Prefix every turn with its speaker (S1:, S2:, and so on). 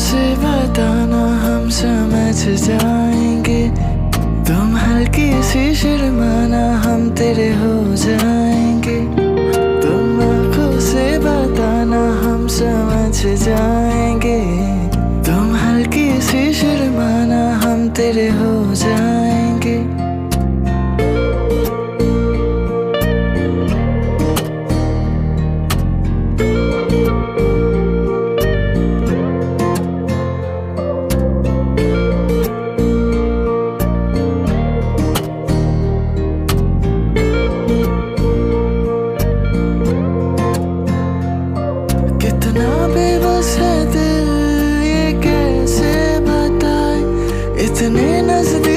S1: से बताना हम समझ जाएंगे। तुम हल्की सी शर्माना हम तेरे हो जाएंगे। तुम आँखों से बताना हम समझ जाएंगे। तुम हल्की सी शर्माना हम तेरे हो जाएंगे। कितना बेबस है दिल ये कैसे बताए, इतने नजदीक